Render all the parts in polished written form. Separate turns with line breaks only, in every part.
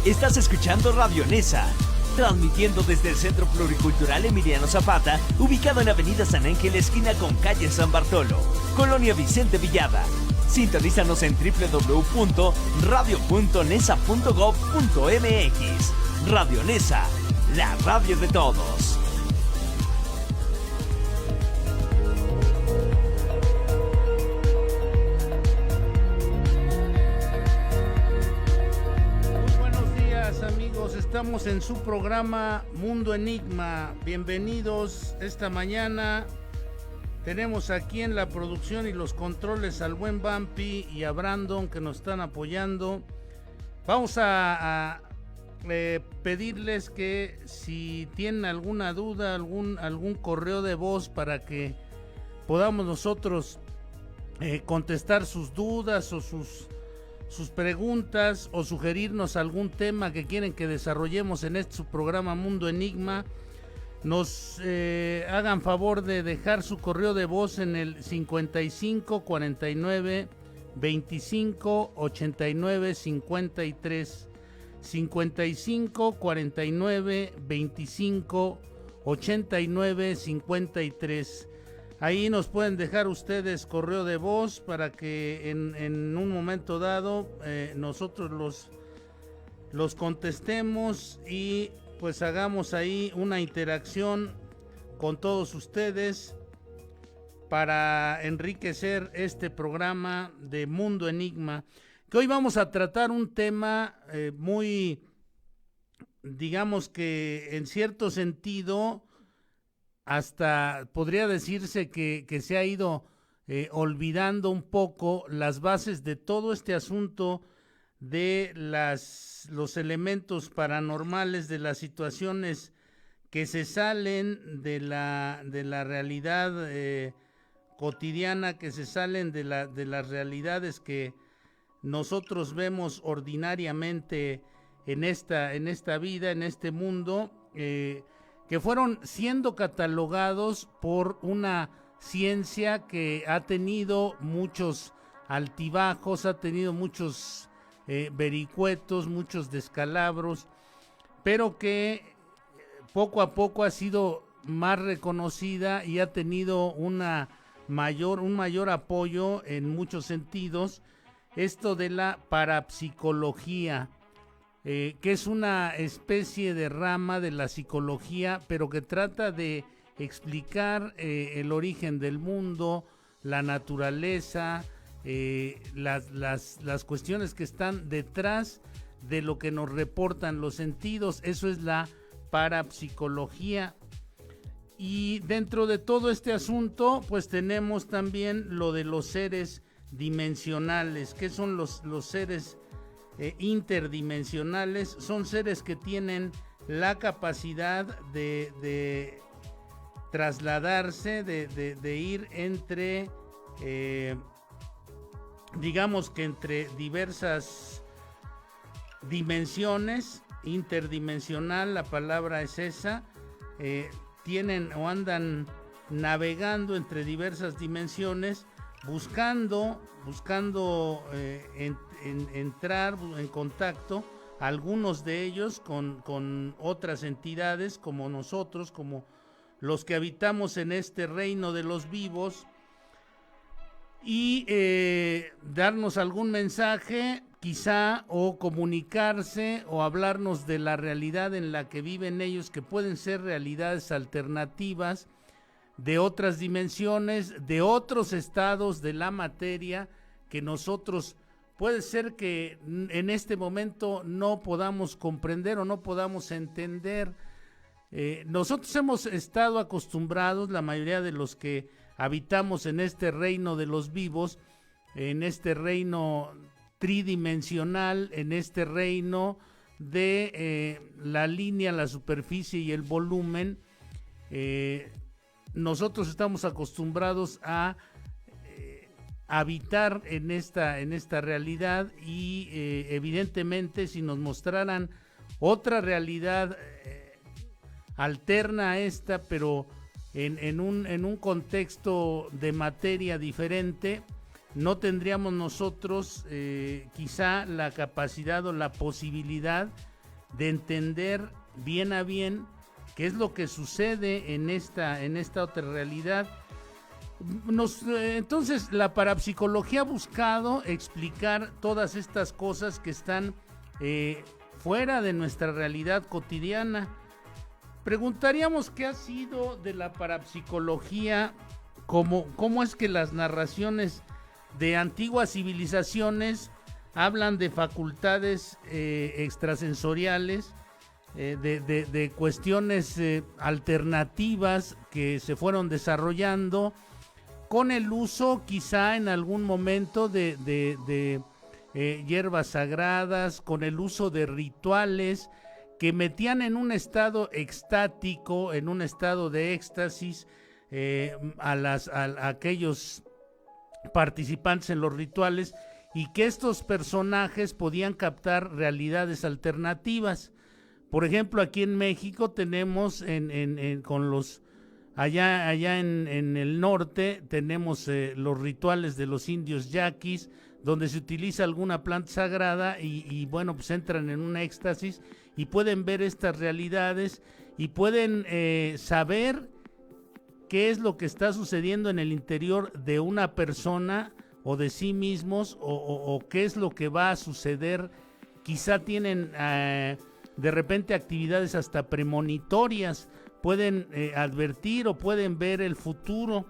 Estás escuchando Radio Nesa, transmitiendo desde el Centro Pluricultural Emiliano Zapata, ubicado en Avenida San Ángel, esquina con calle San Bartolo, Colonia Vicente Villada. Sintonízanos en www.radio.nesa.gov.mx. Radio Nesa, la radio de todos.
Estamos en su programa Mundo Enigma. Bienvenidos esta mañana. Tenemos aquí en la producción y los controles al buen Bampi y a Brandon que nos están apoyando. Vamos a pedirles que si tienen alguna duda, algún correo de voz para que podamos nosotros contestar sus dudas o sus preguntas o sugerirnos algún tema que quieren que desarrollemos en su programa Mundo Enigma, nos hagan favor de dejar su correo de voz en el 55 49 25 89 53 55 49 25 89 53. Ahí nos pueden dejar ustedes correo de voz para que en un momento dado nosotros los contestemos y pues hagamos ahí una interacción con todos ustedes para enriquecer este programa de Mundo Enigma, que hoy vamos a tratar un tema muy, digamos que en cierto sentido, hasta podría decirse que se ha ido olvidando un poco las bases de todo este asunto de los elementos paranormales, de las situaciones que se salen de la realidad cotidiana, que se salen de las realidades que nosotros vemos ordinariamente en esta vida, en este mundo, que fueron siendo catalogados por una ciencia que ha tenido muchos altibajos, ha tenido muchos vericuetos, muchos descalabros, pero que poco a poco ha sido más reconocida y ha tenido un mayor apoyo en muchos sentidos, esto de la parapsicología, que es una especie de rama de la psicología, pero que trata de explicar el origen del mundo, la naturaleza, las cuestiones que están detrás de lo que nos reportan los sentidos. Eso es la parapsicología. Y dentro de todo este asunto, pues tenemos también lo de los seres dimensionales. ¿Qué son los seres interdimensionales? Son seres que tienen la capacidad de trasladarse, de ir entre, digamos que entre diversas dimensiones. Interdimensional, la palabra es esa. Tienen o andan navegando entre diversas dimensiones, buscando entrar en contacto, algunos de ellos con otras entidades como nosotros, como los que habitamos en este reino de los vivos, y darnos algún mensaje quizá, o comunicarse o hablarnos de la realidad en la que viven ellos, que pueden ser realidades alternativas de otras dimensiones, de otros estados de la materia que nosotros puede ser que en este momento no podamos comprender o no podamos entender. Nosotros hemos estado acostumbrados, la mayoría de los que habitamos en este reino de los vivos, en este reino tridimensional, en este reino de la línea, la superficie y el volumen, nosotros estamos acostumbrados a habitar en esta realidad, y evidentemente si nos mostraran otra realidad alterna a esta, pero en un contexto de materia diferente, no tendríamos nosotros quizá la capacidad o la posibilidad de entender bien a bien qué es lo que sucede en esta otra realidad. Entonces la parapsicología ha buscado explicar todas estas cosas que están fuera de nuestra realidad cotidiana. Preguntaríamos qué ha sido de la parapsicología, cómo es que las narraciones de antiguas civilizaciones hablan de facultades extrasensoriales, de cuestiones alternativas que se fueron desarrollando con el uso quizá en algún momento de hierbas sagradas, con el uso de rituales que metían en un estado extático, en un estado de éxtasis a aquellos participantes en los rituales, y que estos personajes podían captar realidades alternativas. Por ejemplo, aquí en México tenemos con los allá en el norte tenemos los rituales de los indios yaquis, donde se utiliza alguna planta sagrada y bueno, pues entran en un éxtasis y pueden ver estas realidades y pueden saber qué es lo que está sucediendo en el interior de una persona o de sí mismos, o qué es lo que va a suceder. Quizá tienen de repente actividades hasta premonitorias, pueden advertir o pueden ver el futuro.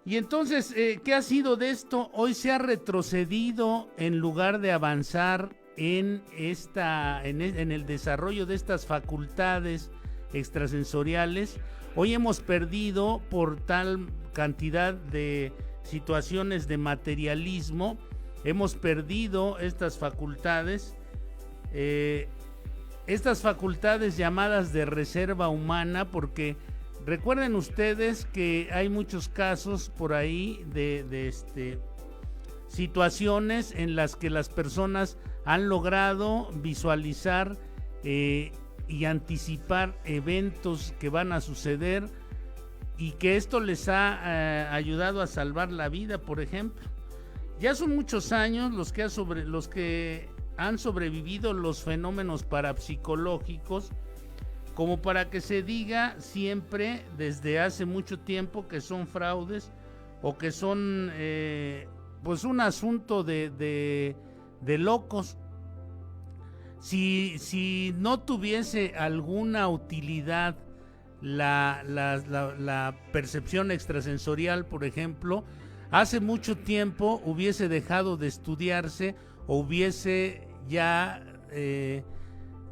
Y entonces, ¿qué ha sido de esto? Hoy se ha retrocedido en lugar de avanzar en el desarrollo de estas facultades extrasensoriales. Hoy hemos perdido, por tal cantidad de situaciones de materialismo, hemos perdido estas facultades llamadas de reserva humana, porque recuerden ustedes que hay muchos casos por ahí de situaciones en las que las personas han logrado visualizar y anticipar eventos que van a suceder, y que esto les ha ayudado a salvar la vida, por ejemplo. Ya son muchos años los que han sobrevivido los fenómenos parapsicológicos, como para que se diga siempre desde hace mucho tiempo que son fraudes o que son pues un asunto de locos. Si no tuviese alguna utilidad la percepción extrasensorial, por ejemplo, hace mucho tiempo hubiese dejado de estudiarse o hubiese ya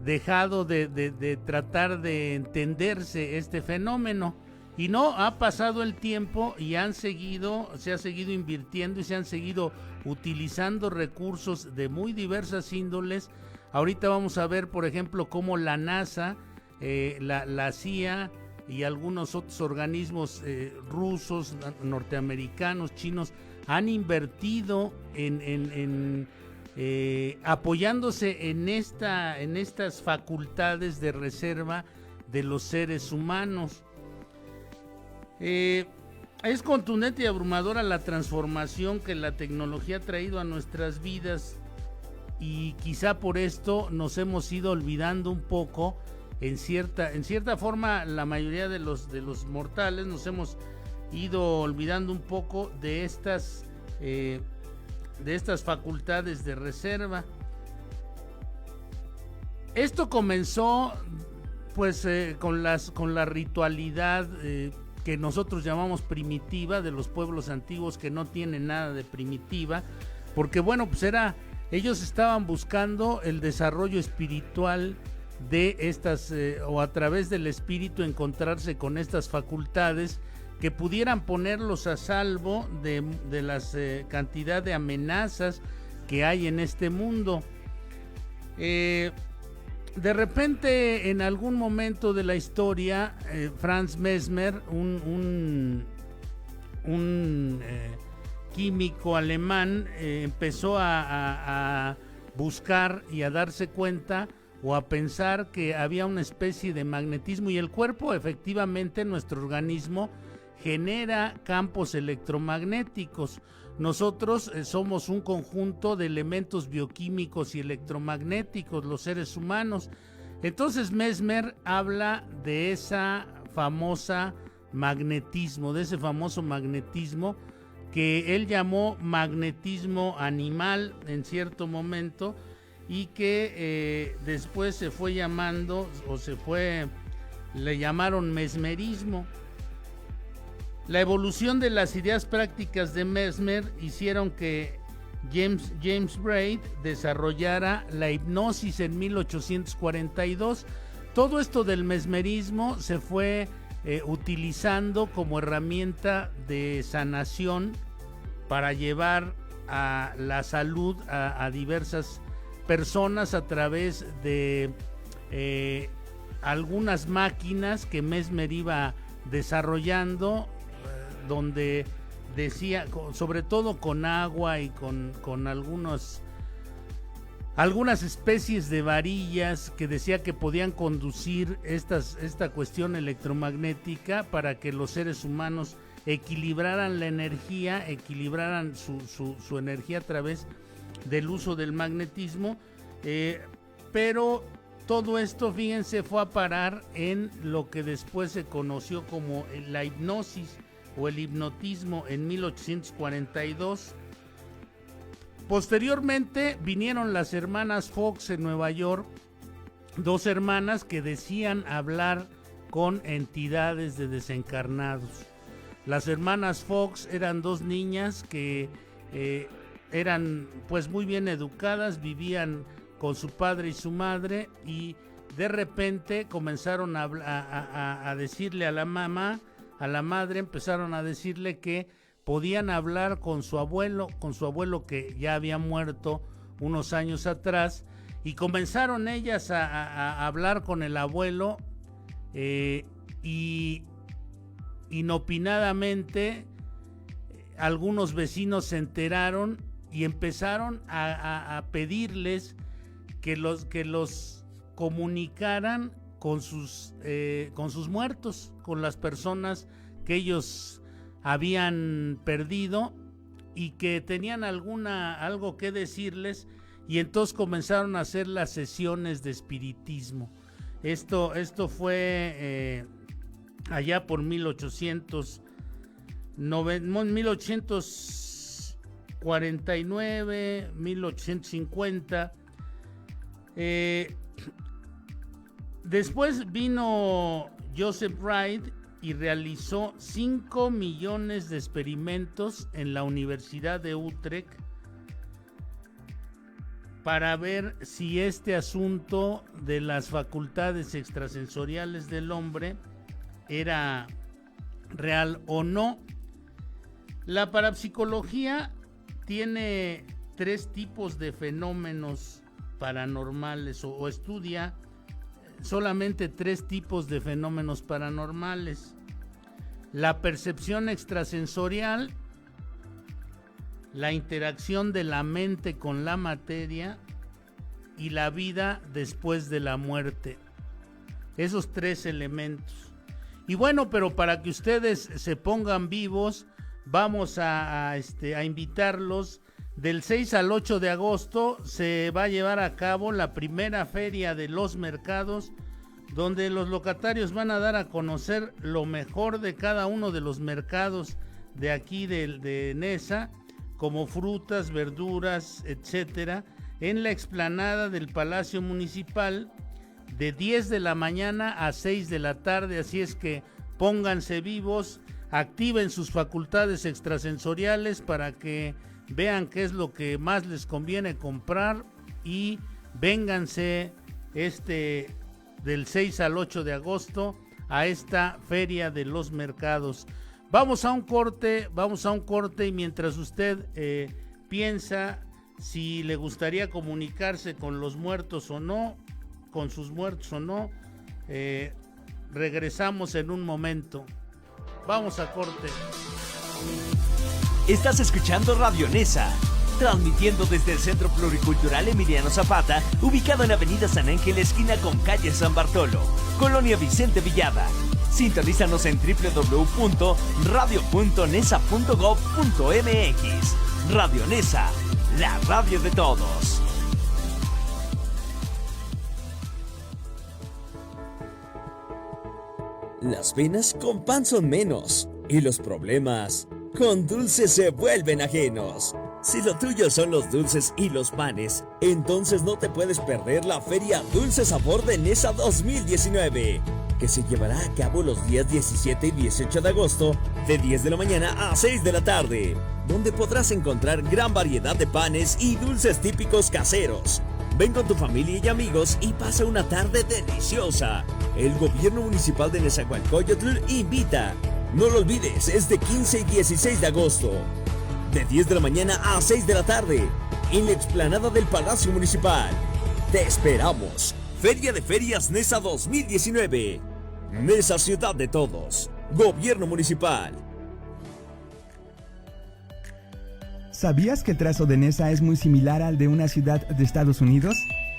dejado de tratar de entenderse este fenómeno. Y no, ha pasado el tiempo y se ha seguido invirtiendo y se han seguido utilizando recursos de muy diversas índoles. Ahorita vamos a ver, por ejemplo, cómo la NASA, la CIA y algunos otros organismos rusos, norteamericanos, chinos, han invertido en apoyándose en estas facultades de reserva de los seres humanos. Es contundente y abrumadora la transformación que la tecnología ha traído a nuestras vidas, y quizá por esto nos hemos ido olvidando un poco. En cierta forma, la mayoría de los mortales nos hemos ido olvidando un poco de estas facultades de reserva. Esto comenzó pues con la ritualidad que nosotros llamamos primitiva, de los pueblos antiguos, que no tienen nada de primitiva, porque bueno, pues ellos estaban buscando el desarrollo espiritual de estas, o a través del espíritu encontrarse con estas facultades que pudieran ponerlos a salvo de las cantidad de amenazas que hay en este mundo. De repente, en algún momento de la historia, Franz Mesmer, un químico alemán, empezó a buscar y a darse cuenta o a pensar que había una especie de magnetismo, y el cuerpo, efectivamente, nuestro organismo genera campos electromagnéticos. nosotros somos un conjunto de elementos bioquímicos y electromagnéticos, los seres humanos. Entonces Mesmer habla de esa famosa magnetismo, de ese famoso magnetismo que él llamó magnetismo animal en cierto momento, y que después se fue llamando, le llamaron mesmerismo. La evolución de las ideas prácticas de Mesmer hicieron que James Braid desarrollara la hipnosis en 1842. Todo esto del mesmerismo se fue utilizando como herramienta de sanación para llevar a la salud a diversas personas a través de algunas máquinas que Mesmer iba desarrollando, donde decía, sobre todo con agua y con algunas especies de varillas, que decía que podían conducir esta cuestión electromagnética para que los seres humanos equilibraran la energía, equilibraran su energía a través del uso del magnetismo, pero todo esto, fíjense, fue a parar en lo que después se conoció como la hipnosis o el hipnotismo en 1842. Posteriormente vinieron las hermanas Fox en Nueva York, dos hermanas que decían hablar con entidades de desencarnados. Las hermanas Fox eran dos niñas que eran pues muy bien educadas, vivían con su padre y su madre, y de repente comenzaron a decirle a la madre, empezaron a decirle que podían hablar con su abuelo que ya había muerto unos años atrás, y comenzaron ellas a hablar con el abuelo, y inopinadamente algunos vecinos se enteraron y empezaron a pedirles que los comunicaran con sus muertos, con las personas que ellos habían perdido y que tenían algo que decirles, y entonces comenzaron a hacer las sesiones de espiritismo. Esto fue allá por 1849, 1850. Después vino Joseph Braid y realizó 5 millones de experimentos en la Universidad de Utrecht para ver si este asunto de las facultades extrasensoriales del hombre era real o no. La parapsicología tiene 3 tipos de fenómenos paranormales, o estudia solamente 3 tipos de fenómenos paranormales: la percepción extrasensorial, la interacción de la mente con la materia y la vida después de la muerte. Esos 3 elementos. Y bueno, pero para que ustedes se pongan vivos, vamos a invitarlos. Del 6 al 8 de agosto se va a llevar a cabo la primera feria de los mercados, donde los locatarios van a dar a conocer lo mejor de cada uno de los mercados de aquí de Neza, como frutas, verduras, etcétera, en la explanada del Palacio Municipal, de 10 de la mañana a 6 de la tarde. Así es que pónganse vivos, activen sus facultades extrasensoriales para que vean qué es lo que más les conviene comprar, y vénganse del 6 al 8 de agosto a esta feria de los mercados. Vamos a un corte, y mientras usted piensa si le gustaría comunicarse con los muertos o no, con sus muertos o no, regresamos en un momento. Vamos a corte.
Estás escuchando Radio Neza, transmitiendo desde el Centro Pluricultural Emiliano Zapata, ubicado en Avenida San Ángel, esquina con calle San Bartolo, Colonia Vicente Villada. Sintonízanos en www.radio.nesa.gov.mx. Radio Nesa, la radio de todos.
Las penas con pan son menos y los problemas con dulces se vuelven ajenos. Si lo tuyo son los dulces y los panes, entonces no te puedes perder la Feria Dulce Sabor de Nesa 2019, que se llevará a cabo los días 17 y 18 de agosto, de 10 de la mañana a 6 de la tarde, donde podrás encontrar gran variedad de panes y dulces típicos caseros. Ven con tu familia y amigos y pasa una tarde deliciosa. El gobierno municipal de Nezahualcóyotl invita. No lo olvides, es de 15 y 16 de agosto, de 10 de la mañana a 6 de la tarde, en la explanada del Palacio Municipal. ¡Te esperamos! Feria de Ferias Nesa 2019. Nesa, ciudad de todos. Gobierno Municipal.
¿Sabías que el trazo de Nesa es muy similar al de una ciudad de Estados Unidos?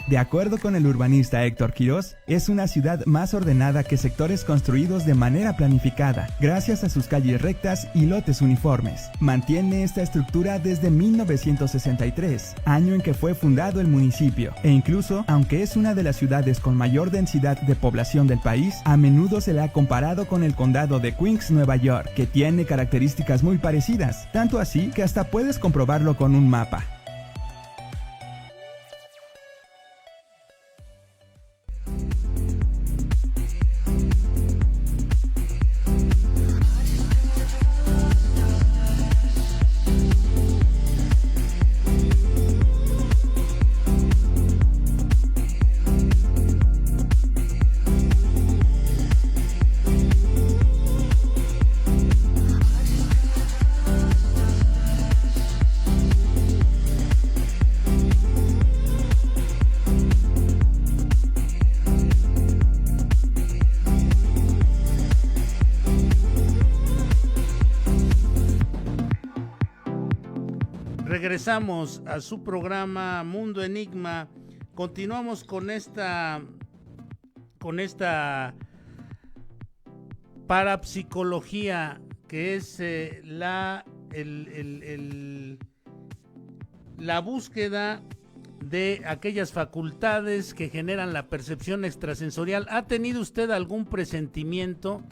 De acuerdo con el urbanista Héctor Quirós, es una ciudad más ordenada que sectores construidos de manera planificada, gracias a sus calles rectas y lotes uniformes. Mantiene esta estructura desde 1963, año en que fue fundado el municipio, e incluso, aunque es una de las ciudades con mayor densidad de población del país, a menudo se la ha comparado con el condado de Queens, Nueva York, que tiene características muy parecidas, tanto así que hasta puedes comprobarlo con un mapa.
Regresamos a su programa Mundo Enigma. Continuamos con esta parapsicología, que es la búsqueda de aquellas facultades que generan la percepción extrasensorial. ¿Ha tenido usted algún presentimiento?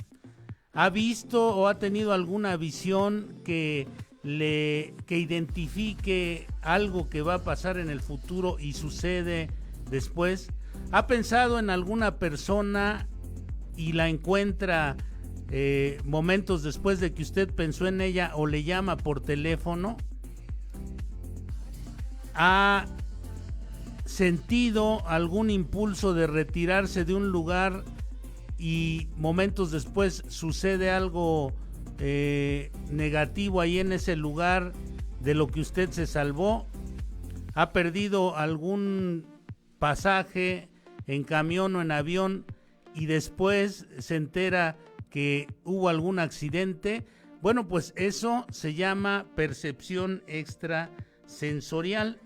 ¿Ha visto o ha tenido alguna visión que identifique algo que va a pasar en el futuro y sucede después? ¿Ha pensado en alguna persona y la encuentra momentos después de que usted pensó en ella, o le llama por teléfono? ¿Ha sentido algún impulso de retirarse de un lugar y momentos después sucede algo negativo ahí en ese lugar de lo que usted se salvó? ¿Ha perdido algún pasaje en camión o en avión y después se entera que hubo algún accidente? Bueno, pues eso se llama percepción extrasensorial.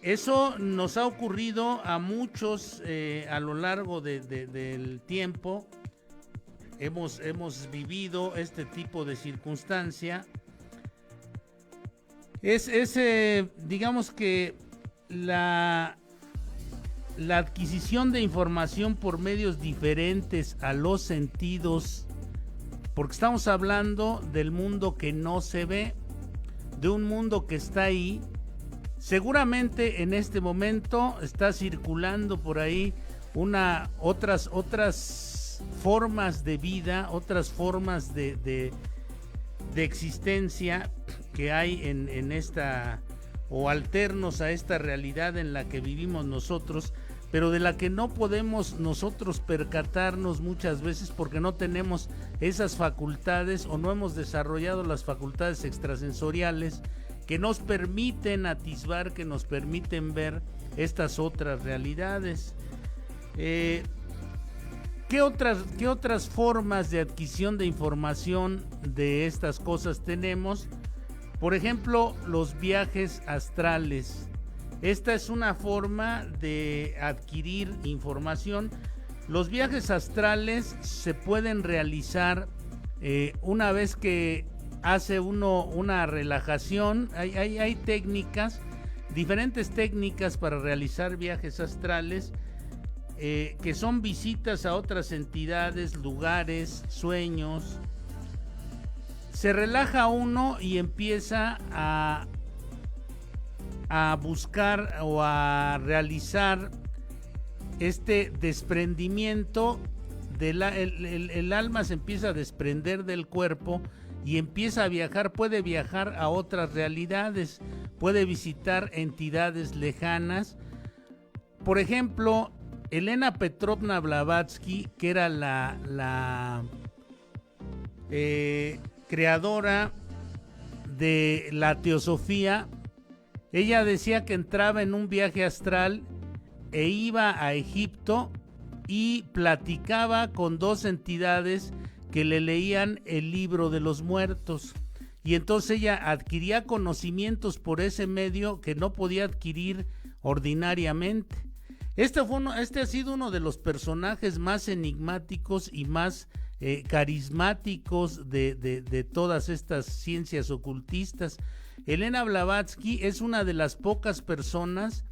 Eso nos ha ocurrido a muchos a lo largo del tiempo. Hemos vivido este tipo de circunstancia. Digamos que la adquisición de información por medios diferentes a los sentidos, porque estamos hablando del mundo que no se ve, de un mundo que está ahí. Seguramente en este momento está circulando por ahí otras formas de vida, otras formas de existencia que hay en esta, o alternos a esta realidad en la que vivimos nosotros, pero de la que no podemos nosotros percatarnos muchas veces porque no tenemos esas facultades o no hemos desarrollado las facultades extrasensoriales que nos permiten atisbar, que nos permiten ver estas otras realidades. ¿Qué otras formas de adquisición de información de estas cosas tenemos? Por ejemplo, los viajes astrales. Esta es una forma de adquirir información. Los viajes astrales se pueden realizar una vez que hace uno una relajación. Hay técnicas, diferentes técnicas para realizar viajes astrales, que son visitas a otras entidades, lugares, sueños. Se relaja uno y empieza a buscar o a realizar este desprendimiento el alma se empieza a desprender del cuerpo y empieza a viajar, puede viajar a otras realidades, puede visitar entidades lejanas. Por ejemplo, Elena Petrovna Blavatsky, que era la creadora de la teosofía, ella decía que entraba en un viaje astral e iba a Egipto y platicaba con dos entidades que le leían el libro de los muertos, y entonces ella adquiría conocimientos por ese medio que no podía adquirir ordinariamente. Este ha sido uno de los personajes más enigmáticos y más carismáticos de todas estas ciencias ocultistas. Elena Blavatsky es una de las pocas personas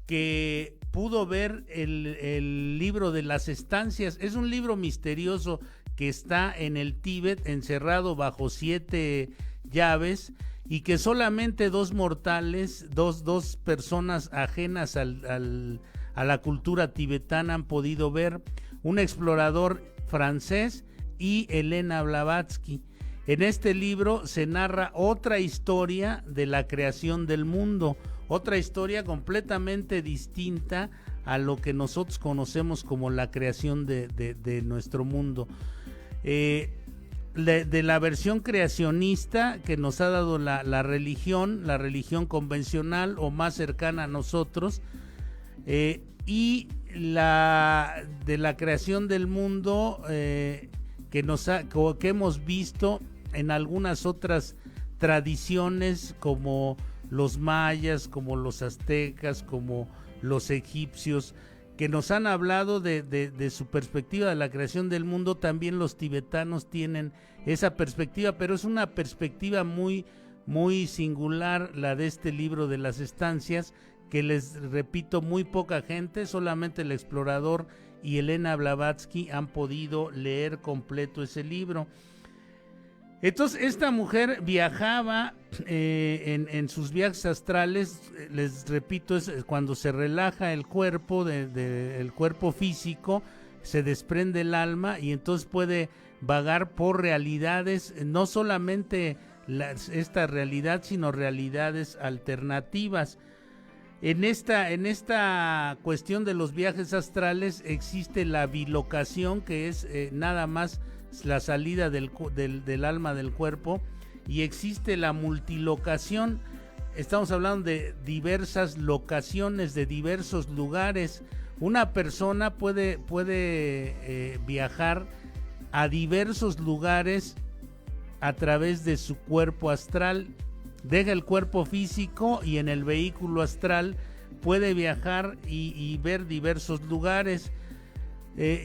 que pudo ver el libro de las estancias. Es un libro misterioso que está en el Tíbet, encerrado bajo 7 llaves, y que solamente dos mortales, dos personas ajenas a la cultura tibetana han podido ver: un explorador francés y Elena Blavatsky. En este libro se narra otra historia de la creación del mundo, otra historia completamente distinta a lo que nosotros conocemos como la creación de nuestro mundo. De la versión creacionista que nos ha dado la religión convencional o más cercana a nosotros, y de la creación del mundo que hemos visto en algunas otras tradiciones, como los mayas, como los aztecas, como los egipcios, que nos han hablado de su perspectiva de la creación del mundo. También los tibetanos tienen esa perspectiva, pero es una perspectiva muy, muy singular, la de este libro de las estancias, que les repito, muy poca gente, solamente el explorador y Elena Blavatsky han podido leer completo ese libro. Entonces esta mujer viajaba en sus viajes astrales, les repito, es cuando se relaja el cuerpo, el cuerpo físico, se desprende el alma, y entonces puede vagar por realidades, no solamente esta realidad, sino realidades alternativas. En esta cuestión de los viajes astrales existe la bilocación, que es nada más la salida del alma del cuerpo, y existe la multilocación. Estamos hablando de diversas locaciones, de diversos lugares. Una persona puede viajar a diversos lugares a través de su cuerpo astral. Deja el cuerpo físico y en el vehículo astral puede viajar y ver diversos lugares.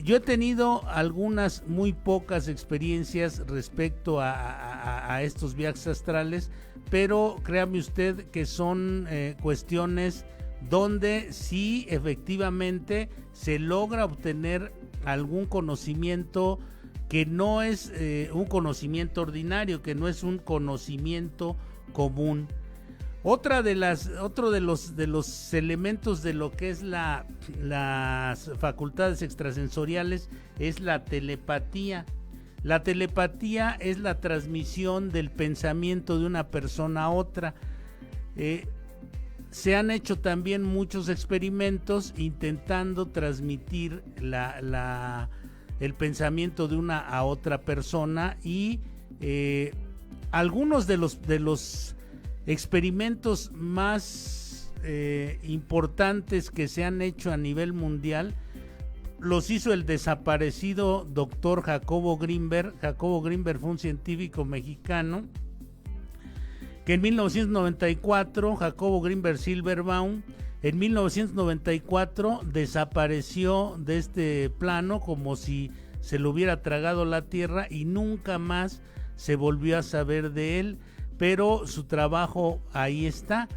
Yo he tenido algunas muy pocas experiencias respecto a estos viajes astrales, pero créame usted que son cuestiones donde sí efectivamente se logra obtener algún conocimiento que no es un conocimiento ordinario, que no es un conocimiento común. Otro de los elementos de lo que es las facultades extrasensoriales es la telepatía. La telepatía es la transmisión del pensamiento de una persona a otra. Se han hecho también muchos experimentos intentando transmitir el pensamiento de una a otra persona, y algunos de los experimentos más importantes que se han hecho a nivel mundial los hizo el desaparecido doctor Jacobo Grinberg. Jacobo Grinberg fue un científico mexicano que en 1994, Jacobo Grinberg Silberbaum, en 1994 desapareció de este plano como si se lo hubiera tragado la tierra y nunca más se volvió a saber de él, pero su trabajo ahí está.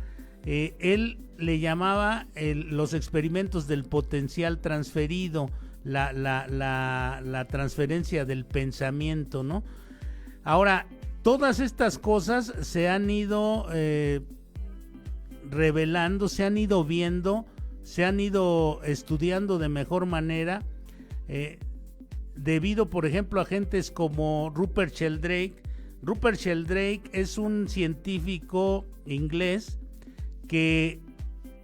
Él le llamaba los experimentos del potencial transferido, la transferencia del pensamiento, ¿no? Ahora, todas estas cosas se han ido revelando, se han ido viendo, se han ido estudiando de mejor manera, debido, por ejemplo, a gentes como Rupert Sheldrake. Rupert Sheldrake es un científico inglés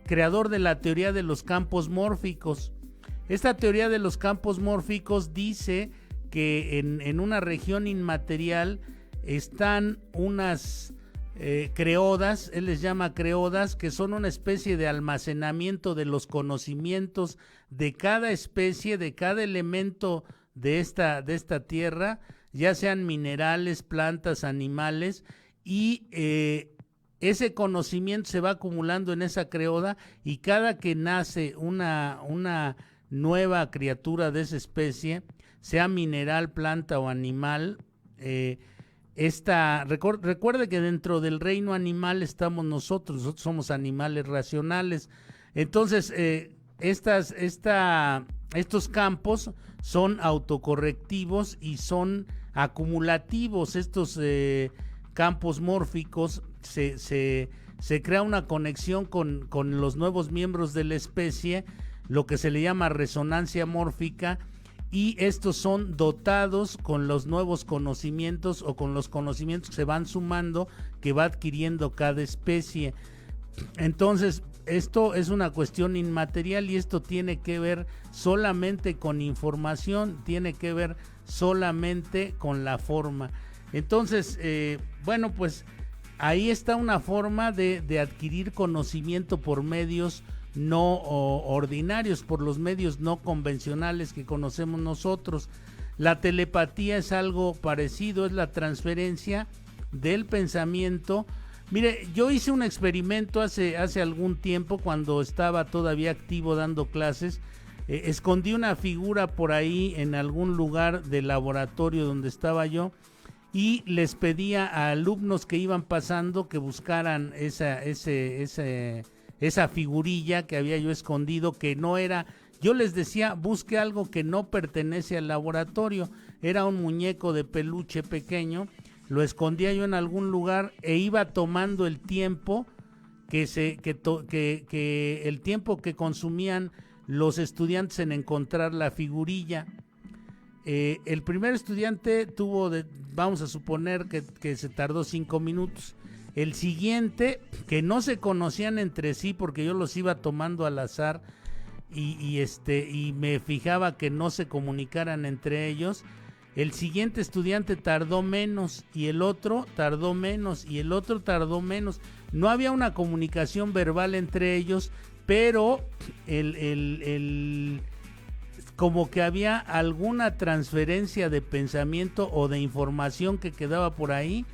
creador de la teoría de los campos mórficos. Esta teoría de los campos mórficos dice que en una región inmaterial están unas creodas, él les llama creodas, que son una especie de almacenamiento de los conocimientos de cada especie, de cada elemento de esta tierra, ya sean minerales, plantas, animales, y ese conocimiento se va acumulando en esa creoda, y cada que nace una nueva criatura de esa especie, sea mineral, planta o animal, recuerde que dentro del reino animal estamos nosotros somos animales racionales. Entonces estos campos son autocorrectivos y son acumulativos. Estos campos mórficos se crea una conexión con los nuevos miembros de la especie, lo que se le llama resonancia mórfica, y estos son dotados con los nuevos conocimientos o con los conocimientos que se van sumando, que va adquiriendo cada especie. Entonces, esto es una cuestión inmaterial y esto tiene que ver solamente con información, tiene que ver solamente con la forma. Entonces, bueno, pues ahí está una forma de adquirir conocimiento por medios no ordinarios, por los medios no convencionales que conocemos nosotros. La telepatía es algo parecido, es la transferencia del pensamiento. Mire, yo hice un experimento hace algún tiempo, cuando estaba todavía activo dando clases. Escondí una figura por ahí en algún lugar del laboratorio donde estaba yo, y les pedía a alumnos que iban pasando que buscaran esa figurilla que había yo escondido, que no era, yo les decía, busque algo que no pertenece al laboratorio. Era un muñeco de peluche pequeño, lo escondía yo en algún lugar e iba tomando el tiempo el tiempo que consumían los estudiantes en encontrar la figurilla. El primer estudiante vamos a suponer que se tardó 5 minutos. El siguiente, que no se conocían entre sí porque yo los iba tomando al azar y me fijaba que no se comunicaran entre ellos. El siguiente estudiante tardó menos, y el otro tardó menos, y el otro tardó menos. No había una comunicación verbal entre ellos, pero como que había alguna transferencia de pensamiento o de información que quedaba por ahí,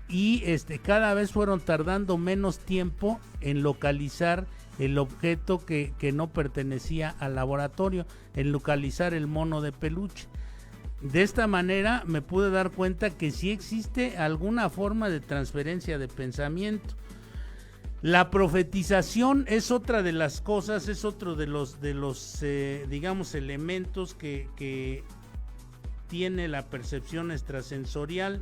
y cada vez fueron tardando menos tiempo en localizar el objeto que no pertenecía al laboratorio, en localizar el mono de peluche. De esta manera me pude dar cuenta que sí existe alguna forma de transferencia de pensamiento. La profetización es otra de las cosas, es otro de los digamos, elementos que tiene la percepción extrasensorial.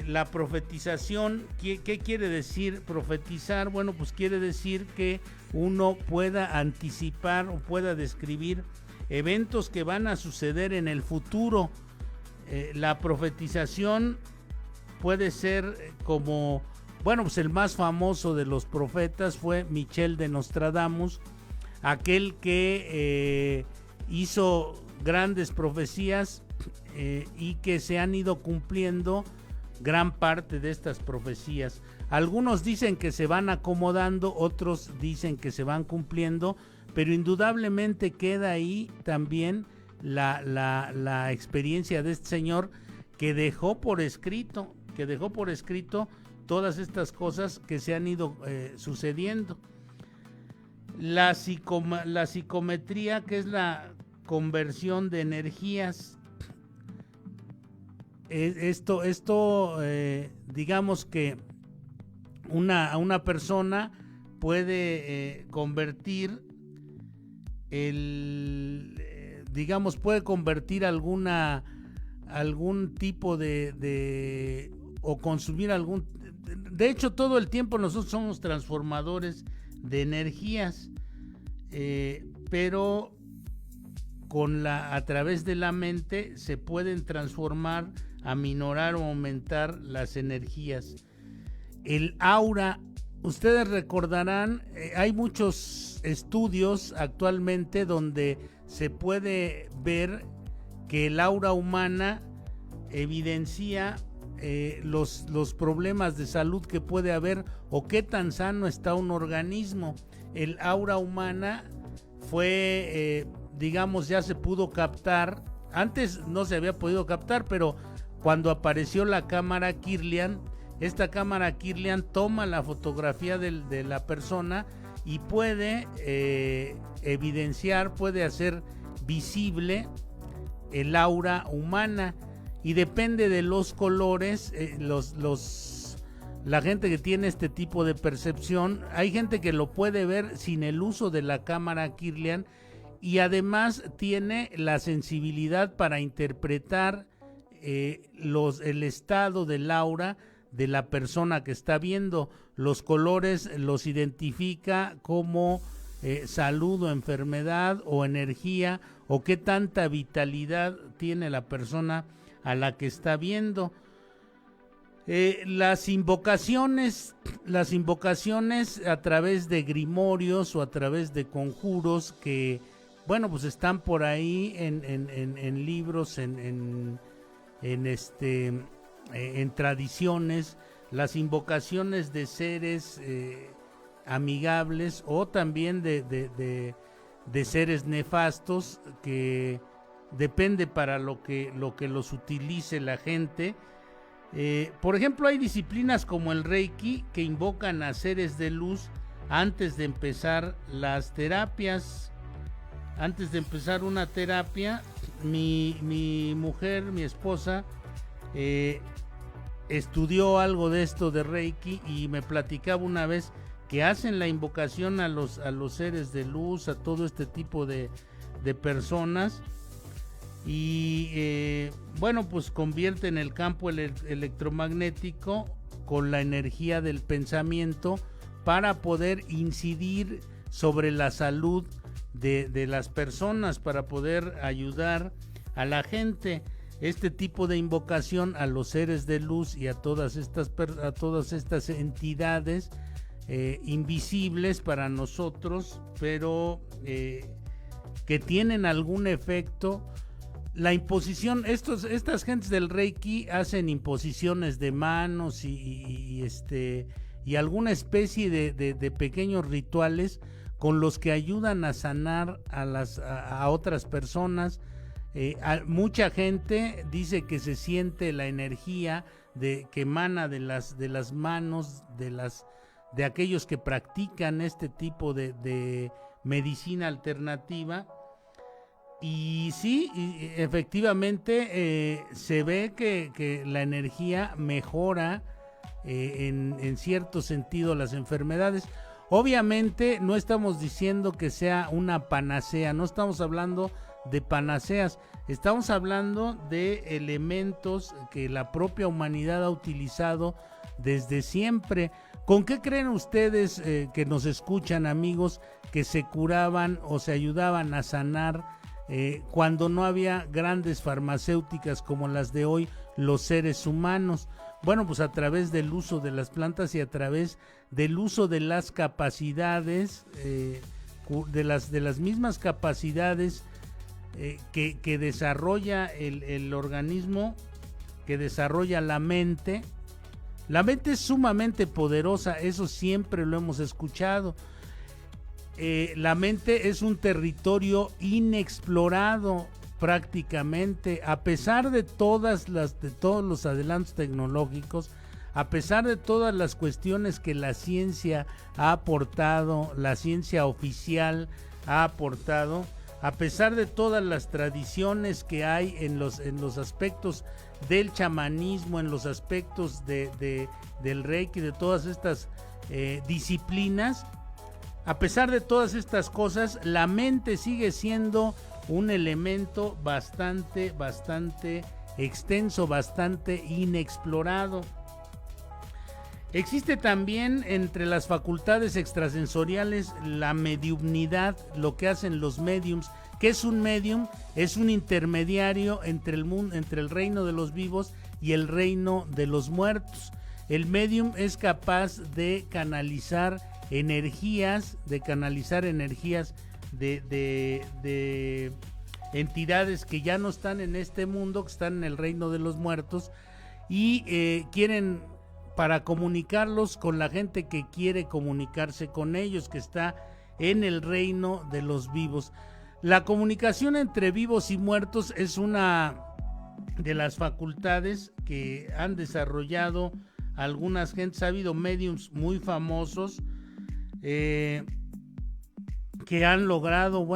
La profetización, ¿qué quiere decir profetizar? Bueno, pues quiere decir que uno pueda anticipar o pueda describir eventos que van a suceder en el futuro. La profetización puede ser como, bueno, pues el más famoso de los profetas fue Michel de Nostradamus, aquel que hizo grandes profecías y que se han ido cumpliendo gran parte de estas profecías. Algunos dicen que se van acomodando, otros dicen que se van cumpliendo, pero indudablemente queda ahí también la experiencia de este señor, que dejó por escrito todas estas cosas que se han ido sucediendo. La psicometría, que es la conversión de energías. Digamos que una persona puede convertir puede convertir algún tipo o consumir de hecho todo el tiempo nosotros somos transformadores de energías, pero a través de la mente se pueden transformar, aminorar o aumentar las energías. El aura, ustedes recordarán, hay muchos estudios actualmente donde se puede ver que el aura humana evidencia los problemas de salud que puede haber o qué tan sano está un organismo. El aura humana fue, ya se pudo captar. Antes no se había podido captar, pero cuando apareció la cámara Kirlian, esta cámara Kirlian toma la fotografía de la persona y puede evidenciar, puede hacer visible el aura humana, y depende de los colores, la gente que tiene este tipo de percepción, hay gente que lo puede ver sin el uso de la cámara Kirlian, y además tiene la sensibilidad para interpretar el estado del aura de la persona que está viendo. Los colores los identifica como salud o enfermedad o energía, o qué tanta vitalidad tiene la persona a la que está viendo. Las invocaciones a través de grimorios o a través de conjuros que, pues están por ahí en libros, en tradiciones, las invocaciones de seres amigables o también de seres nefastos, que depende para lo que los utilice la gente. Por ejemplo, hay disciplinas como el Reiki que invocan a seres de luz antes de empezar las terapias. Antes de empezar una terapia, mi mujer, mi esposa, estudió algo de esto de Reiki y me platicaba una vez que hacen la invocación a los seres de luz, a todo este tipo de personas, y pues convierten el campo electromagnético con la energía del pensamiento para poder incidir sobre la salud de las personas, para poder ayudar a la gente. Este tipo de invocación a los seres de luz y a todas estas entidades invisibles para nosotros, pero que tienen algún efecto. La imposición, estas gentes del Reiki hacen imposiciones de manos y alguna especie de pequeños rituales con los que ayudan a sanar a otras personas. Mucha gente dice que se siente la energía que emana de las manos de aquellos que practican este tipo de medicina alternativa. Y sí, efectivamente se ve que la energía mejora en cierto sentido las enfermedades. Obviamente no estamos diciendo que sea una panacea, no estamos hablando de panaceas, estamos hablando de elementos que la propia humanidad ha utilizado desde siempre. ¿Con qué creen ustedes que nos escuchan, amigos, que se curaban o se ayudaban a sanar cuando no había grandes farmacéuticas como las de hoy, los seres humanos? Bueno, pues a través del uso de las plantas y a través del uso de las capacidades, de las mismas capacidades que desarrolla el organismo, que desarrolla la mente. La mente es sumamente poderosa, eso siempre lo hemos escuchado. La mente es un territorio inexplorado prácticamente, a pesar de todos los adelantos tecnológicos, a pesar de todas las cuestiones que la ciencia ha aportado, la ciencia oficial ha aportado, a pesar de todas las tradiciones que hay en los aspectos del chamanismo, en los aspectos del Reiki, de todas estas disciplinas, a pesar de todas estas cosas, la mente sigue siendo un elemento bastante extenso, bastante inexplorado. Existe también entre las facultades extrasensoriales la mediumnidad, lo que hacen los mediums. ¿Qué es un medium? Es un intermediario entre el mundo, entre el reino de los vivos y el reino de los muertos. El medium es capaz de canalizar energías, de entidades que ya no están en este mundo, que están en el reino de los muertos, y quieren, para comunicarlos con la gente que quiere comunicarse con ellos, que está en el reino de los vivos. La comunicación entre vivos y muertos es una de las facultades que han desarrollado algunas gentes. Ha habido mediums muy famosos que han logrado,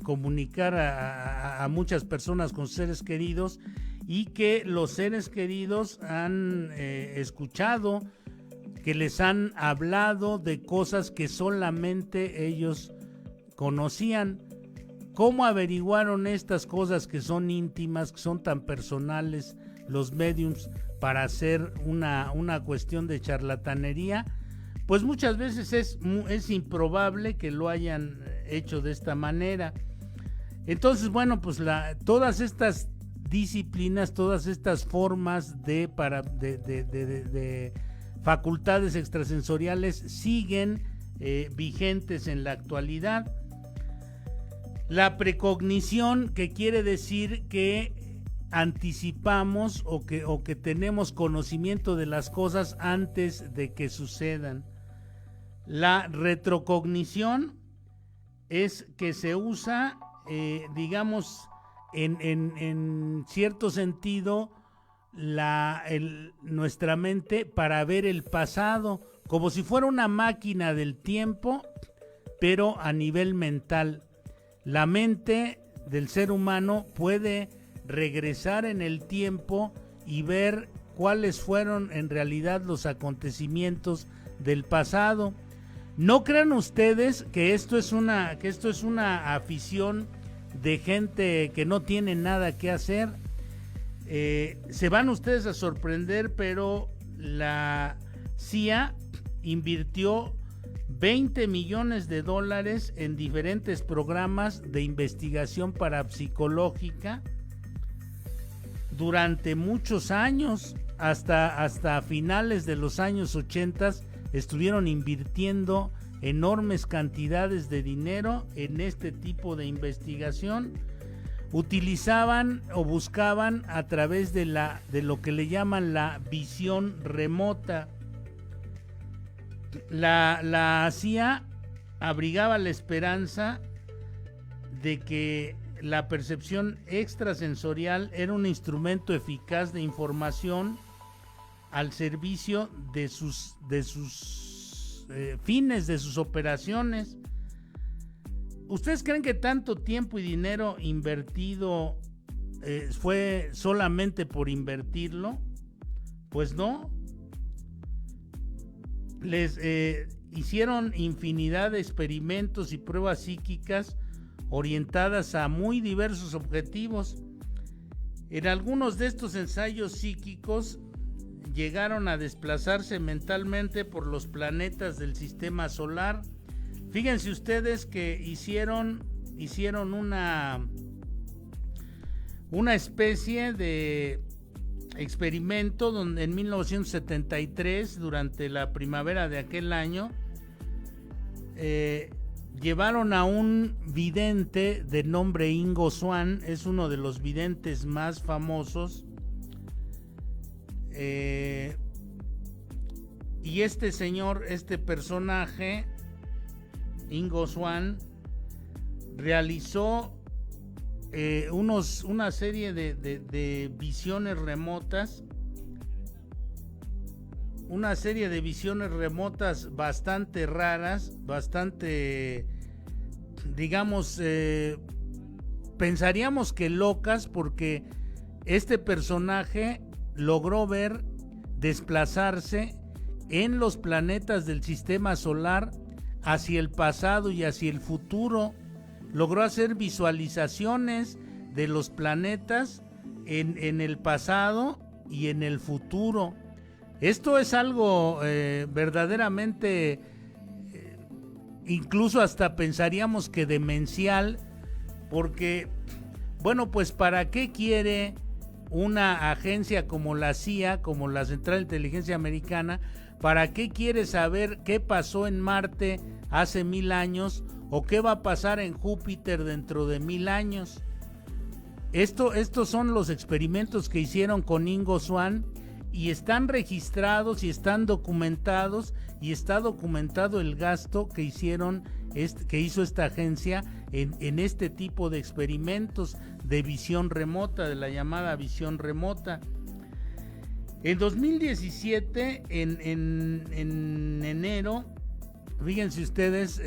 comunicar a muchas personas con seres queridos, y que los seres queridos han escuchado, que les han hablado de cosas que solamente ellos conocían. ¿Cómo averiguaron estas cosas que son íntimas, que son tan personales los mediums, para hacer una cuestión de charlatanería? Pues muchas veces es improbable que lo hayan hecho de esta manera. Entonces, todas estas disciplinas, todas estas formas de facultades extrasensoriales siguen vigentes en la actualidad. La precognición, que quiere decir que anticipamos o que tenemos conocimiento de las cosas antes de que sucedan. La retrocognición es que se usa, en cierto sentido, nuestra mente para ver el pasado, como si fuera una máquina del tiempo, pero a nivel mental. La mente del ser humano puede regresar en el tiempo y ver cuáles fueron en realidad los acontecimientos del pasado. No crean ustedes que esto es una afición de gente que no tiene nada que hacer. Se van ustedes a sorprender, pero la CIA invirtió $20 millones en diferentes programas de investigación parapsicológica durante muchos años, hasta finales de los años 80 estuvieron invirtiendo enormes cantidades de dinero en este tipo de investigación. Utilizaban o buscaban a través de lo que le llaman la visión remota. La CIA abrigaba la esperanza de que la percepción extrasensorial era un instrumento eficaz de información al servicio de sus fines, de sus operaciones. ¿Ustedes creen que tanto tiempo y dinero invertido fue solamente por invertirlo? Pues no. Les hicieron infinidad de experimentos y pruebas psíquicas orientadas a muy diversos objetivos. En algunos de estos ensayos psíquicos llegaron a desplazarse mentalmente por los planetas del sistema solar. Fíjense ustedes que hicieron una especie de experimento donde en 1973, durante la primavera de aquel año, llevaron a un vidente de nombre Ingo Swann. Es uno de los videntes más famosos, y este personaje, Ingo Swann, realizó una serie de visiones remotas una serie de visiones remotas bastante raras, bastante, digamos, pensaríamos que locas, porque este personaje logró ver desplazarse en los planetas del sistema solar hacia el pasado y hacia el futuro. Logró hacer visualizaciones de los planetas en el pasado y en el futuro. Esto es algo verdaderamente, incluso hasta pensaríamos que demencial, porque, bueno, pues ¿para qué quiere una agencia como la CIA, como la Central de Inteligencia Americana? ¿Para qué quiere saber qué pasó en Marte hace 1000 años o qué va a pasar en Júpiter dentro de 1000 años? Estos son los experimentos que hicieron con Ingo Swann y están registrados y están documentados, y está documentado el gasto que hizo esta agencia en este tipo de experimentos de visión remota, de la llamada visión remota. En 2017, en enero, fíjense ustedes,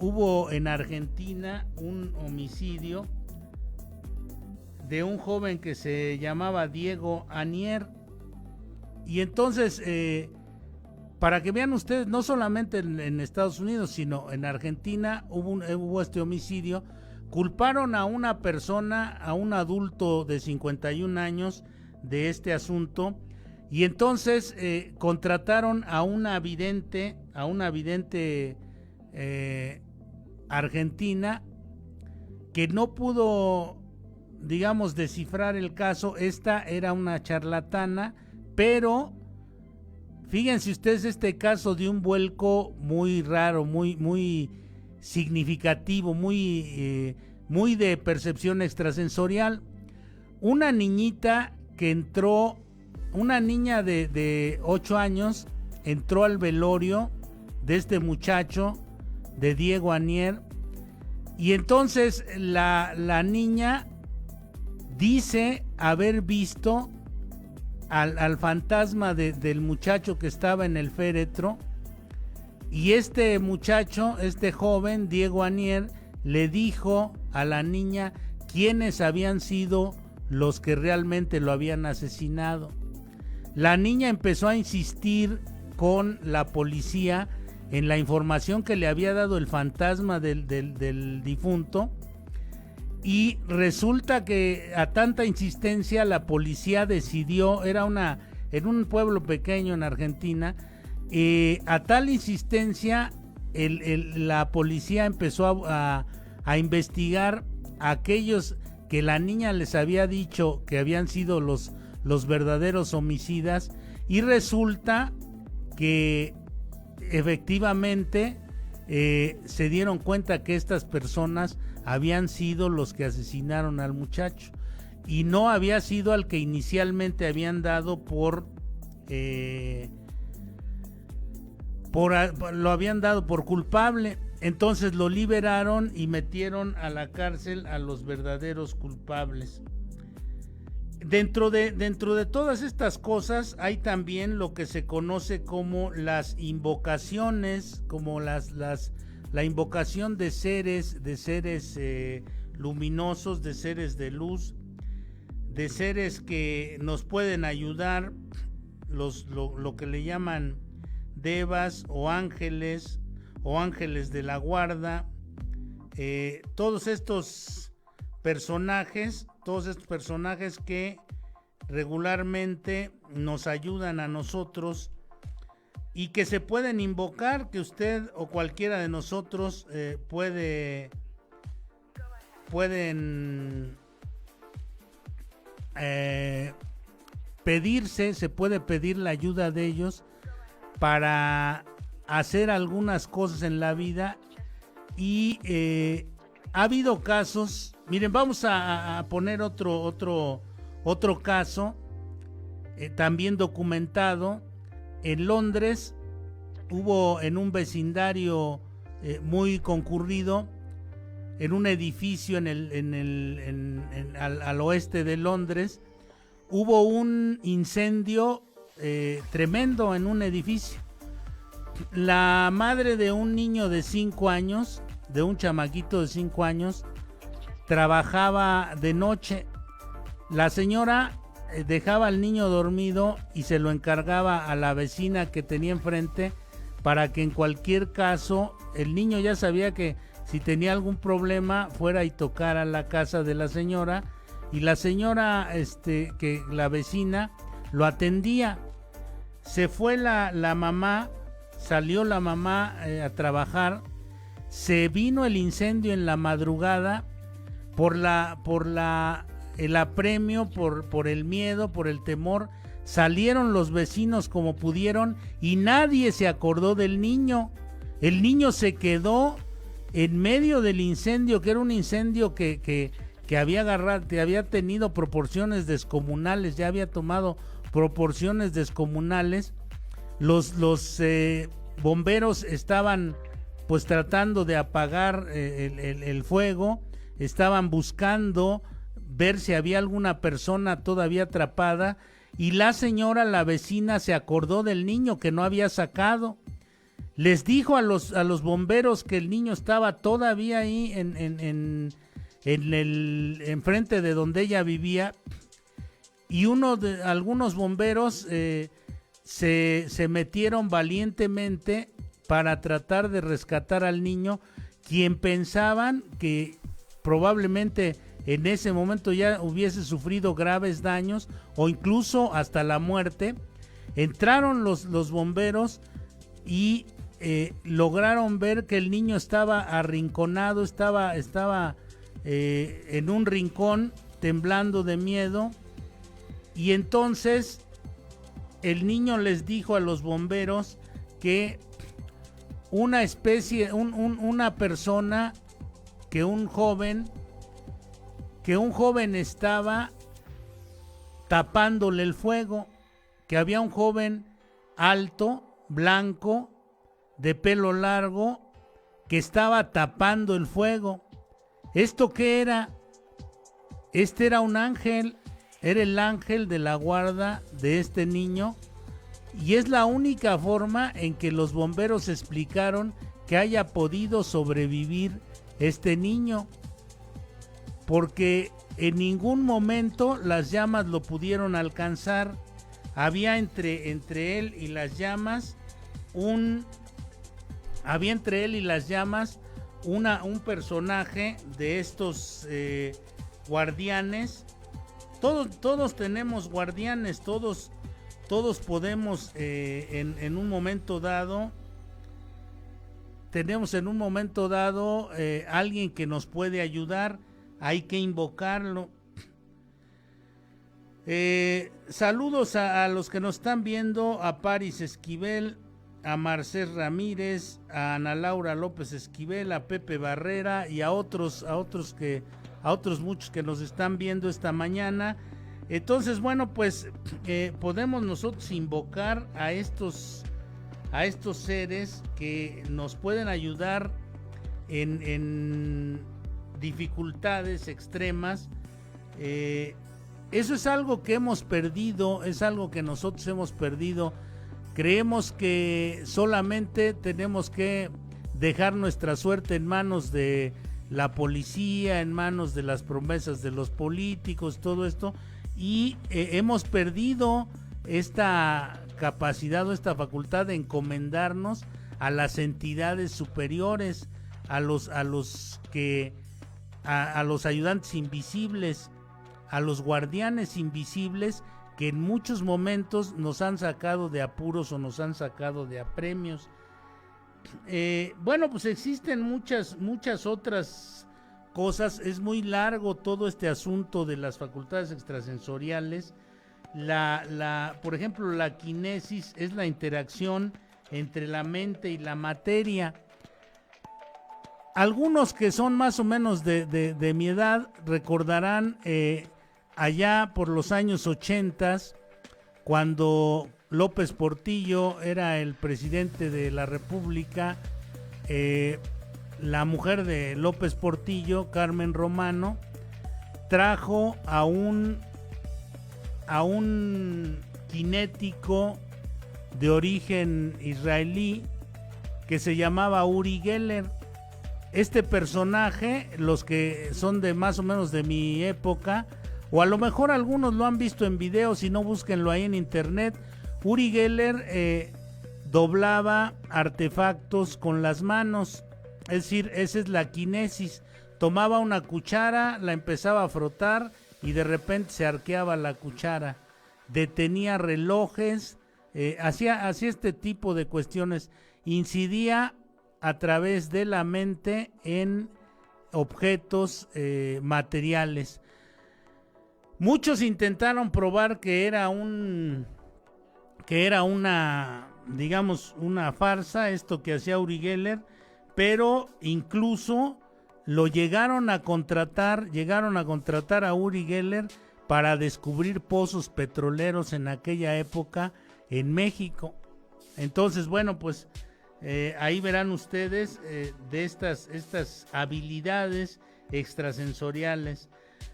hubo en Argentina un homicidio de un joven que se llamaba Diego Anier. Y entonces, para que vean ustedes, no solamente en Estados Unidos, sino en Argentina hubo este homicidio. Culparon a una persona, a un adulto de 51 años de este asunto, y entonces contrataron a una vidente argentina que no pudo, digamos, descifrar el caso. Esta era una charlatana, pero fíjense ustedes este caso de un vuelco muy raro, muy significativo, muy de percepción extrasensorial. Una niñita que entró, una niña de 8 años, entró al velorio de este muchacho, de Diego Anier, y entonces la niña dice haber visto al fantasma del muchacho que estaba en el féretro, y este muchacho, este joven, Diego Anier, le dijo a la niña quiénes habían sido los que realmente lo habían asesinado. La niña empezó a insistir con la policía en la información que le había dado el fantasma del difunto, y resulta que a tanta insistencia la policía decidió, en un pueblo pequeño en Argentina, a tal insistencia la policía empezó a investigar a aquellos que la niña les había dicho que habían sido los verdaderos homicidas, y resulta que efectivamente se dieron cuenta que estas personas habían sido los que asesinaron al muchacho, y no había sido al que inicialmente habían dado lo habían dado por culpable. Entonces lo liberaron y metieron a la cárcel a los verdaderos culpables. Dentro de todas estas cosas hay también lo que se conoce como las invocaciones, como la invocación de seres luminosos, de seres de luz, de seres que nos pueden ayudar, lo que le llaman devas o ángeles de la guarda. Todos estos personajes que regularmente nos ayudan a nosotros y que se pueden invocar, que usted o cualquiera de nosotros pueden pedirse, se puede pedir la ayuda de ellos para hacer algunas cosas en la vida. Y ha habido casos, miren, vamos a poner otro caso también documentado. En Londres hubo, en un vecindario muy concurrido, en un edificio al oeste de Londres, hubo un incendio tremendo en un edificio. La madre de un niño de 5 años, de un chamaquito de 5 años, trabajaba de noche. La señora dejaba al niño dormido y se lo encargaba a la vecina que tenía enfrente para que en cualquier caso, el niño ya sabía que si tenía algún problema fuera y tocara la casa de la señora, y la señora, que la vecina lo atendía. Se fue la mamá, salió la mamá a trabajar, se vino el incendio en la madrugada por el apremio, por el miedo, por el temor. Salieron los vecinos como pudieron y nadie se acordó del niño. El niño se quedó en medio del incendio, que era un incendio que había tenido proporciones descomunales, ya había tomado proporciones descomunales. Los bomberos estaban pues tratando de apagar el fuego, estaban buscando ver si había alguna persona todavía atrapada, y la señora, la vecina, se acordó del niño que no había sacado. Les dijo a los bomberos que el niño estaba todavía ahí enfrente de donde ella vivía, y algunos bomberos se metieron valientemente para tratar de rescatar al niño, quien pensaban que probablemente en ese momento ya hubiese sufrido graves daños o incluso hasta la muerte. Entraron los bomberos y lograron ver que el niño estaba arrinconado, estaba en un rincón temblando de miedo, y entonces el niño les dijo a los bomberos que una persona, que un joven estaba tapándole el fuego, que había un joven alto, blanco, de pelo largo, que estaba tapando el fuego. ¿Esto qué era? Este era un ángel, era el ángel de la guarda de este niño, y es la única forma en que los bomberos explicaron que haya podido sobrevivir este niño, porque en ningún momento las llamas lo pudieron alcanzar. Había entre él y las llamas un personaje de estos guardianes. Todos tenemos guardianes, todos podemos en un momento dado, alguien que nos puede ayudar. Hay que invocarlo. Saludos a los que nos están viendo: a Paris Esquivel, a Marcel Ramírez, a Ana Laura López Esquivel, a Pepe Barrera y a otros muchos que nos están viendo esta mañana. Entonces, bueno, pues podemos nosotros invocar a estos seres que nos pueden ayudar en dificultades extremas. Eso es algo que hemos perdido, es algo que nosotros hemos perdido. Creemos que solamente tenemos que dejar nuestra suerte en manos de la policía, en manos de las promesas de los políticos, todo esto, y hemos perdido esta capacidad o esta facultad de encomendarnos a las entidades superiores, a los ayudantes invisibles, a los guardianes invisibles, que en muchos momentos nos han sacado de apuros o nos han sacado de apremios. Bueno, pues existen muchas otras cosas. Es muy largo todo este asunto de las facultades extrasensoriales. Por ejemplo, la quinesis es la interacción entre la mente y la materia. Algunos que son más o menos de mi edad recordarán allá por los años 80, cuando López Portillo era el presidente de la República. La mujer de López Portillo, Carmen Romano, trajo a un bioquinético de origen israelí que se llamaba Uri Geller. Este personaje, los que son de más o menos de mi época, o a lo mejor algunos lo han visto en video, si no búsquenlo ahí en internet. Uri Geller doblaba artefactos con las manos, es decir, esa es la quinesis. Tomaba una cuchara, la empezaba a frotar y de repente se arqueaba la cuchara. Detenía relojes, hacía este tipo de cuestiones. Incidía a través de la mente en objetos materiales. Muchos intentaron probar que era una, digamos, una farsa esto que hacía Uri Geller, pero incluso lo llegaron a contratar a Uri Geller para descubrir pozos petroleros en aquella época en México. Entonces, bueno, pues ahí verán ustedes de estas habilidades extrasensoriales.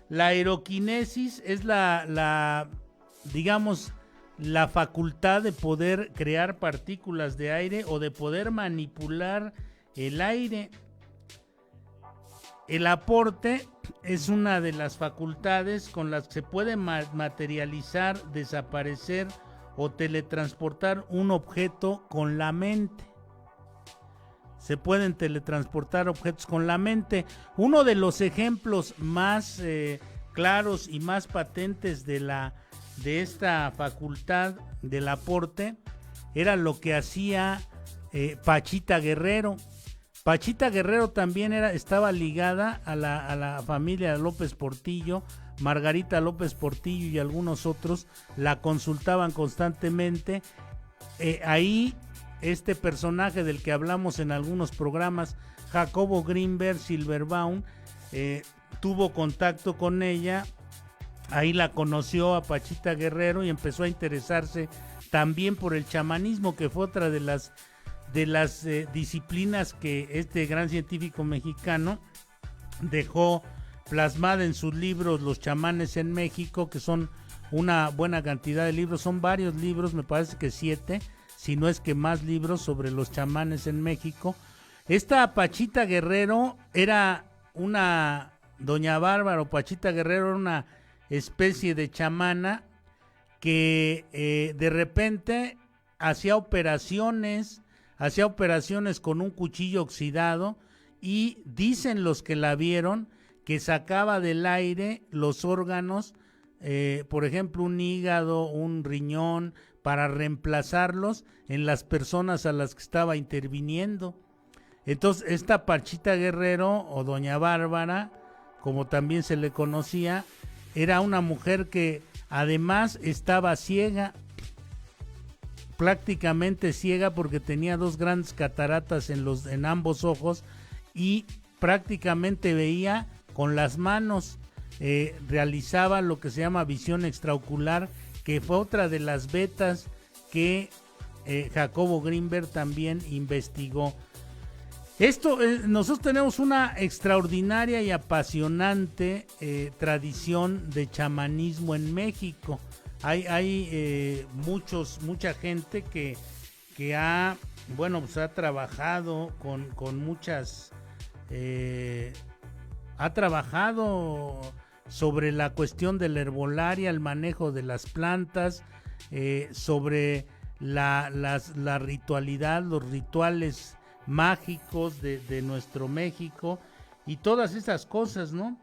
La aeroquinesis es digamos, la facultad de poder crear partículas de aire o de poder manipular el aire. El aporte es una de las facultades con las que se puede materializar, desaparecer o teletransportar un objeto con la mente. Se pueden teletransportar objetos con la mente. Uno de los ejemplos más claros y más patentes de esta facultad del aporte era lo que hacía Pachita Guerrero. Pachita Guerrero también estaba ligada a la familia López Portillo. Margarita López Portillo y algunos otros la consultaban constantemente. Ahí este personaje del que hablamos en algunos programas, Jacobo Greenberg Silverbaum, tuvo contacto con ella. Ahí la conoció a Pachita Guerrero y empezó a interesarse también por el chamanismo, que fue otra de las disciplinas que este gran científico mexicano dejó plasmada en sus libros Los chamanes en México, que son una buena cantidad de libros, son varios libros, me parece que 7, si no es que más libros sobre los chamanes en México. Esta Pachita Guerrero era una doña Bárbara, o Pachita Guerrero era una especie de chamana que de repente hacía operaciones con un cuchillo oxidado, y dicen los que la vieron que sacaba del aire los órganos, por ejemplo un hígado, un riñón, para reemplazarlos en las personas a las que estaba interviniendo. Entonces esta Pachita Guerrero, o doña Bárbara, como también se le conocía, era una mujer que además estaba ciega, prácticamente ciega, porque tenía 2 grandes cataratas en ambos ojos, y prácticamente veía con las manos. Realizaba lo que se llama visión extraocular, que fue otra de las vetas que Jacobo Greenberg también investigó. Nosotros tenemos una extraordinaria y apasionante tradición de chamanismo en México. Hay mucha gente que ha trabajado con muchas... ha trabajado sobre la cuestión de la herbolaria, el manejo de las plantas, sobre la ritualidad, los rituales mágicos de nuestro México y todas esas cosas, ¿no?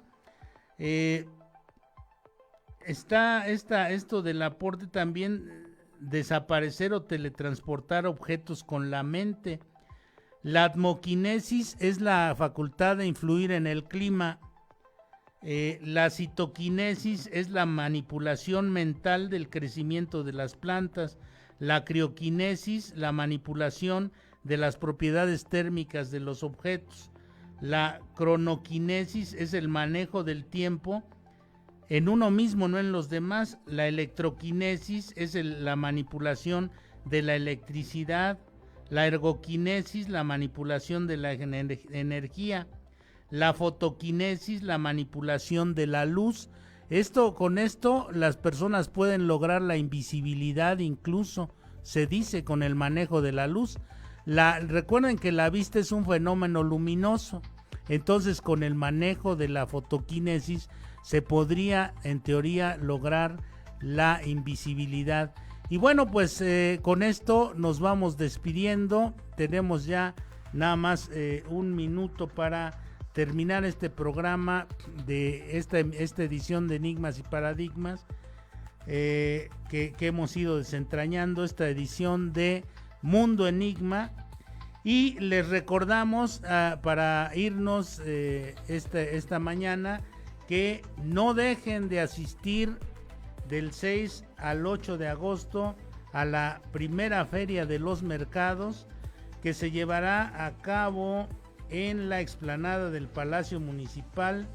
Está esto del aporte también, desaparecer o teletransportar objetos con la mente. La atmoquinesis es la facultad de influir en el clima. La citoquinesis es la manipulación mental del crecimiento de las plantas. La crioquinesis, la manipulación de las propiedades térmicas de los objetos. La cronoquinesis es el manejo del tiempo en uno mismo, no en los demás. La electroquinesis es la manipulación de la electricidad. La ergoquinesis, la manipulación de la energía. La fotoquinesis, la manipulación de la luz. Con esto las personas pueden lograr la invisibilidad, incluso se dice, con el manejo de la luz. Recuerden que la vista es un fenómeno luminoso, entonces con el manejo de la fotoquinesis se podría en teoría lograr la invisibilidad. Y bueno, pues con esto nos vamos despidiendo. Tenemos ya nada más un minuto para terminar este programa de esta edición de Enigmas y Paradigmas que hemos ido desentrañando, esta edición de Mundo Enigma. Y les recordamos para irnos esta mañana que no dejen de asistir del 6 al 8 de agosto a la primera feria de los mercados, que se llevará a cabo en la explanada del Palacio Municipal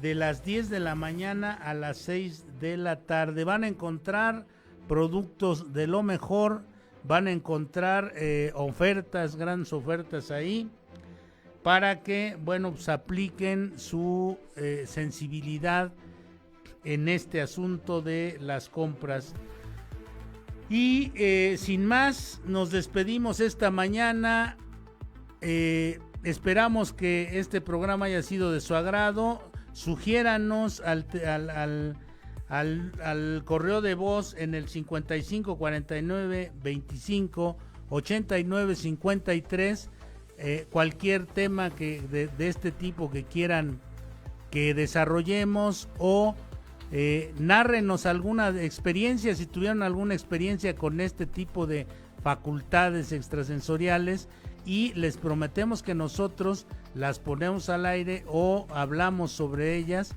de las 10 de la mañana a las 6 de la tarde. Van a encontrar productos de lo mejor, van a encontrar grandes ofertas ahí, para que, bueno, pues apliquen su sensibilidad en este asunto de las compras. Y sin más, nos despedimos esta mañana. Esperamos que este programa haya sido de su agrado. Sugiéranos al correo de voz en el 55 49 25 89 53 cualquier tema de este tipo que quieran que desarrollemos, o nárrenos alguna experiencia, si tuvieron alguna experiencia con este tipo de facultades extrasensoriales, y les prometemos que nosotros las ponemos al aire o hablamos sobre ellas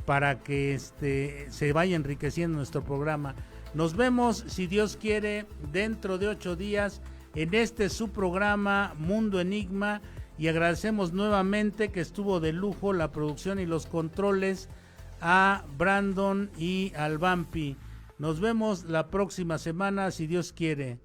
para que se vaya enriqueciendo nuestro programa. Nos vemos, si Dios quiere, dentro de 8 días en su programa Mundo Enigma, y agradecemos nuevamente que estuvo de lujo la producción y los controles a Brandon y al Vampi. Nos vemos la próxima semana, si Dios quiere.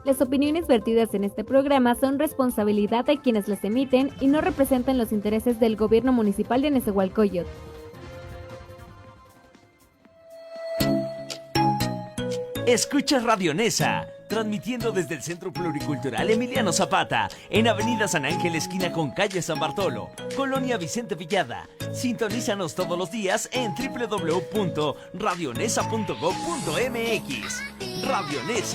Las opiniones vertidas en este programa son responsabilidad de quienes las emiten y no representan los intereses del Gobierno Municipal de Nezahualcóyotl.
Escuchas Radio Nesa, transmitiendo desde el Centro Pluricultural Emiliano Zapata, en Avenida San Ángel, esquina con calle San Bartolo, Colonia Vicente Villada. Sintonízanos todos los días en www.radionesa.gov.mx. Radio Nesa.